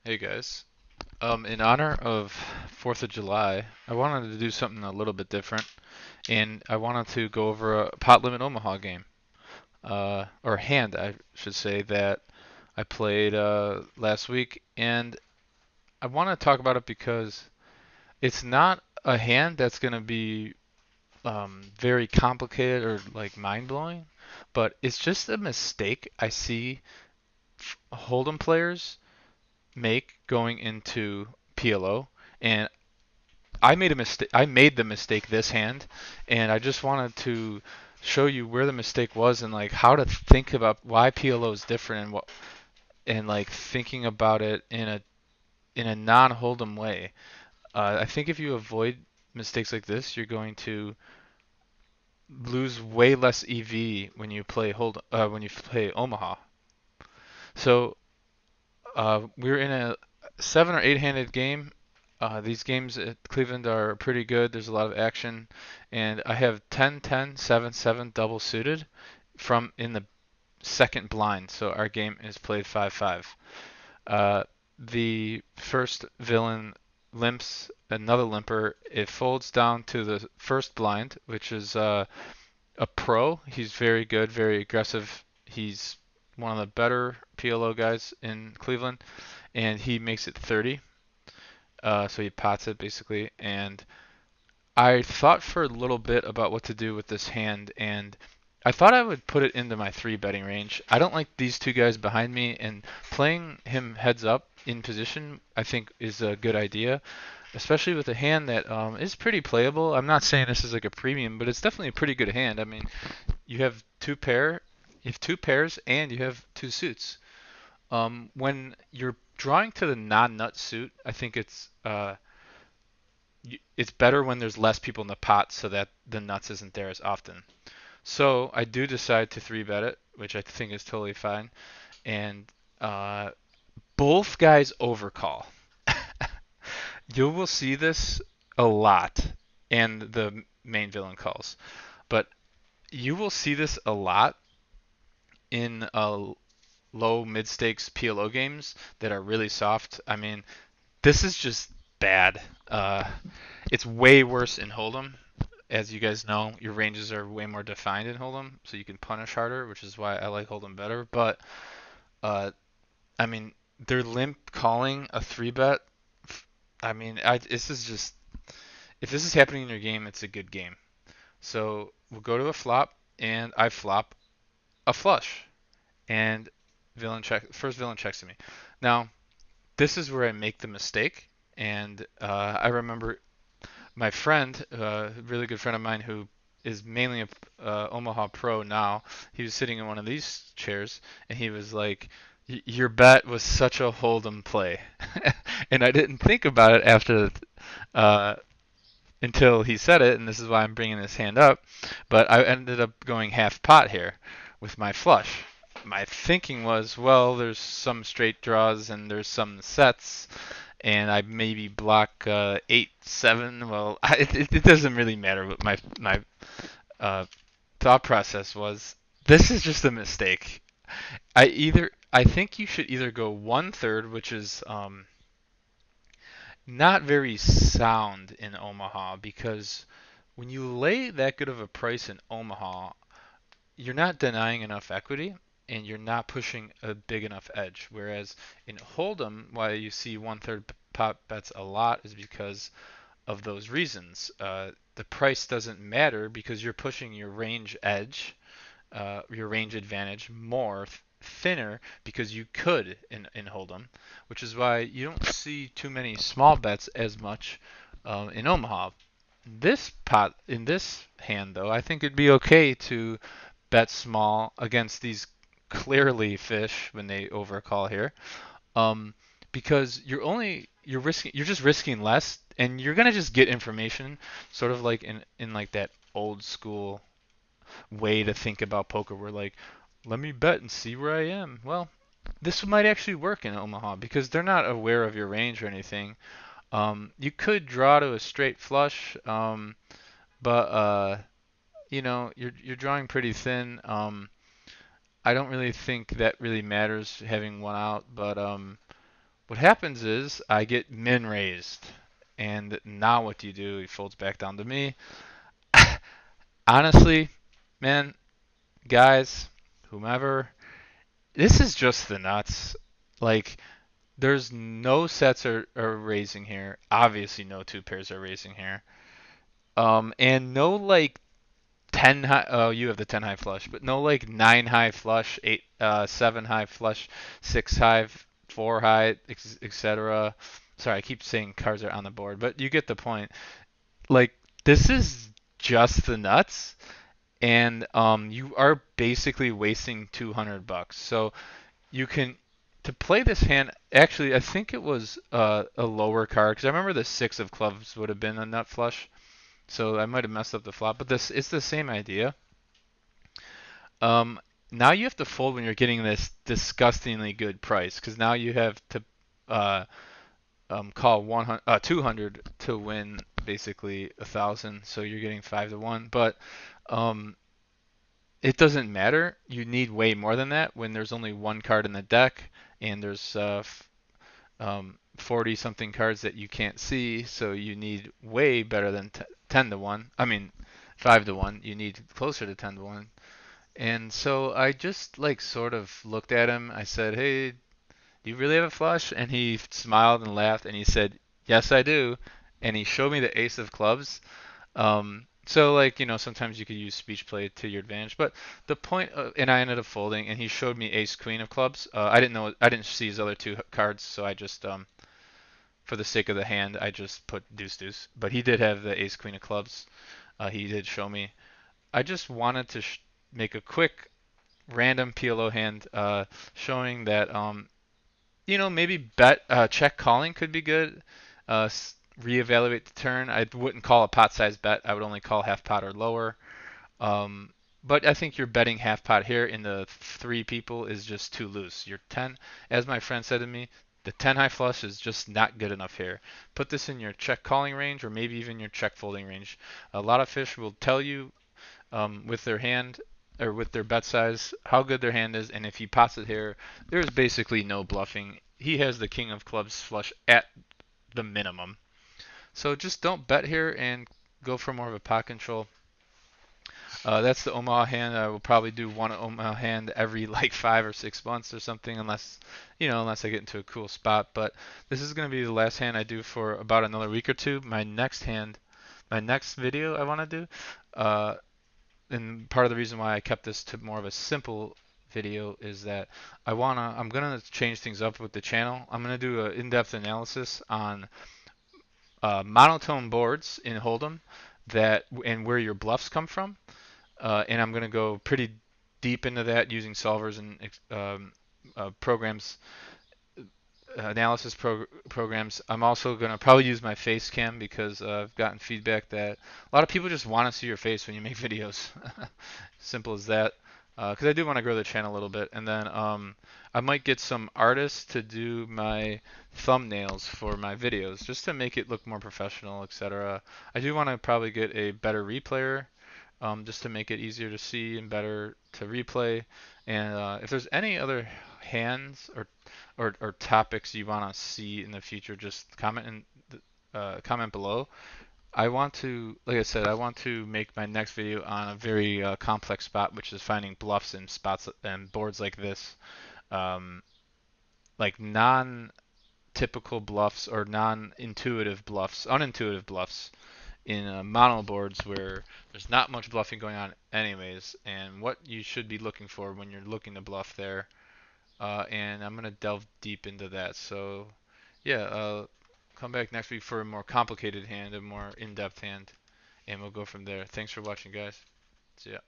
Hey guys. In honor of 4th of July, I wanted to do something a little bit different, and I wanted to go over a pot limit Omaha game, or hand, I should say, that I played last week, and I want to talk about it because it's not a hand that's going to be very complicated or like mind-blowing, but it's just a mistake I see Hold'em players make going into PLO, and I made a mistake. I made the mistake this hand, and I just wanted to show you where the mistake was and like how to think about why PLO is different and what and like thinking about it in a non-hold'em way. I think if you avoid mistakes like this, you're going to lose way less EV when you play when you play Omaha. So we're in a 7 or 8 handed game. These games at Cleveland are pretty good. There's a lot of action, and I have 10-10, 7-7 double suited from in the second blind. So our game is played 5-5. Uh, the first villain limps another limper. It folds down to the first blind, which is a pro. He's very good, very aggressive. He's one of the better PLO guys in Cleveland, and he makes it 30. So he pots it basically, and I thought for a little bit about what to do with this hand, and I thought I would put it into my three betting range. I don't like these two guys behind me, and playing him heads up in position I think is a good idea, especially with a hand that is pretty playable. I'm not saying this is like a premium, but it's definitely a pretty good hand. I mean, you have you have two pairs, and you have two suits. When you're drawing to the non-nut suit, I think it's better when there's less people in the pot so that the nuts isn't there as often. So I do decide to three bet it, which I think is totally fine. And uh, both guys overcall. You will see this a lot, and the main villain calls. But you will see this a lot in low mid stakes PLO games that are really soft. I mean, this is just bad. Uh, it's way worse in Hold'em. As you guys know, your ranges are way more defined in Hold'em, so you can punish harder, which is why I like Hold'em better. But uh, I mean, they're limp calling a three bet. I mean, this is just if this is happening in your game, it's a good game. So we'll go to a flop, and I flop a flush, and first villain checks to me. Now this is where I make the mistake, and I remember my friend, a really good friend of mine who is mainly a Omaha pro now, he was sitting in one of these chairs and he was like, "Your bet was such a hold'em play," and I didn't think about it after uh, until he said it, and this is why I'm bringing this hand up. But I ended up going half pot here with my flush. My thinking was, well, there's some straight draws and there's some sets, and I maybe block 8-7. Well, it doesn't really matter what my uh, thought process was. This is just a mistake. I think you should either go 1/3, which is not very sound in Omaha, because when you lay that good of a price in Omaha, you're not denying enough equity and you're not pushing a big enough edge. Whereas in Hold'em, why you see 1/3 pot bets a lot is because of those reasons. The price doesn't matter because you're pushing your range edge, your range advantage more thinner because you could in Hold'em, which is why you don't see too many small bets as much in Omaha. This pot in this hand though, I think it'd be okay to bet small against these clearly fish when they overcall here, um, because you're just risking less, and you're gonna just get information, sort of like in like that old school way to think about poker, where like, let me bet and see where I am. Well, this might actually work in Omaha because they're not aware of your range or anything. You could draw to a straight flush, but you're drawing pretty thin. I don't really think that really matters having one out, but What happens is I get min raised. And now what do you do? He folds back down to me. Honestly, man, guys, whomever, this is just the nuts. Like, there's no sets are raising here. Obviously, no two pairs are raising here. And no like 10 high. Oh, you have the 10 high flush, but no like 9 high flush, 8, 7 high flush, 6 high, 4 high, etc. Sorry, I keep saying cards are on the board, but you get the point. Like, this is just the nuts, and you are basically wasting $200. So you can to play this hand. Actually, I think it was a lower card because I remember the 6 of clubs would have been a nut flush. So I might have messed up the flop, but this it's the same idea. Um, Now you have to fold when you're getting this disgustingly good price because now you have to uh, call 100, 200 to win basically 1,000. So you're getting 5 to 1, but um, it doesn't matter. You need way more than that when there's only one card in the deck and there's 40 something cards that you can't see. So you need way better than 10 to 1. I mean, 5 to 1. You need closer to 10 to 1. And so I just like sort of looked at him. I said, "Hey, do you really have a flush?" And he smiled and laughed and he said, "Yes, I do." And he showed me the ace of clubs. So like, sometimes you could use speech play to your advantage, but the point, and I ended up folding, and he showed me ace queen of clubs. I didn't know, I didn't see his other two cards, so I just, for the sake of the hand, I just put deuce deuce. But he did have the ace queen of clubs. He did show me. I just wanted to make a quick random PLO hand, showing that, maybe bet check calling could be good. Uh, Reevaluate the turn. I wouldn't call a pot size bet. I would only call half pot or lower. Um, but I think you're betting half pot here in the 3 people is just too loose. Your 10, as my friend said to me, the 10 high flush is just not good enough here. Put this in your check calling range or maybe even your check folding range. A lot of fish will tell you with their hand or with their bet size how good their hand is, and if he pots it here, there's basically no bluffing. He has the king of clubs flush at the minimum. So just don't bet here and go for more of a pot control. That's the Omaha hand. I will probably do one Omaha hand every like 5 or 6 months or something, unless I get into a cool spot. But this is going to be the last hand I do for about another week or two. My next video I want to do, and part of the reason why I kept this to more of a simple video is that I'm gonna change things up with the channel. I'm gonna do an in-depth analysis on monotone boards in Hold'em and where your bluffs come from. And I'm going to go pretty deep into that using solvers and programs, programs. I'm also going to probably use my face cam because I've gotten feedback that a lot of people just want to see your face when you make videos. Simple as that. Because I do want to grow the channel a little bit. And then I might get some artists to do my thumbnails for my videos just to make it look more professional, etc. I do want to probably get a better replayer just to make it easier to see and better to replay. And if there's any other hands or topics you want to see in the future, just comment below. I want to, like I said, I want to make my next video on a very complex spot, which is finding bluffs in spots and boards like this, um, like non-typical bluffs or non-intuitive bluffs, unintuitive bluffs in mono boards where there's not much bluffing going on anyways, and what you should be looking for when you're looking to bluff there. And I'm gonna delve deep into that. So yeah, come back next week for a more complicated hand, a more in-depth hand, and we'll go from there. Thanks for watching, guys. See ya.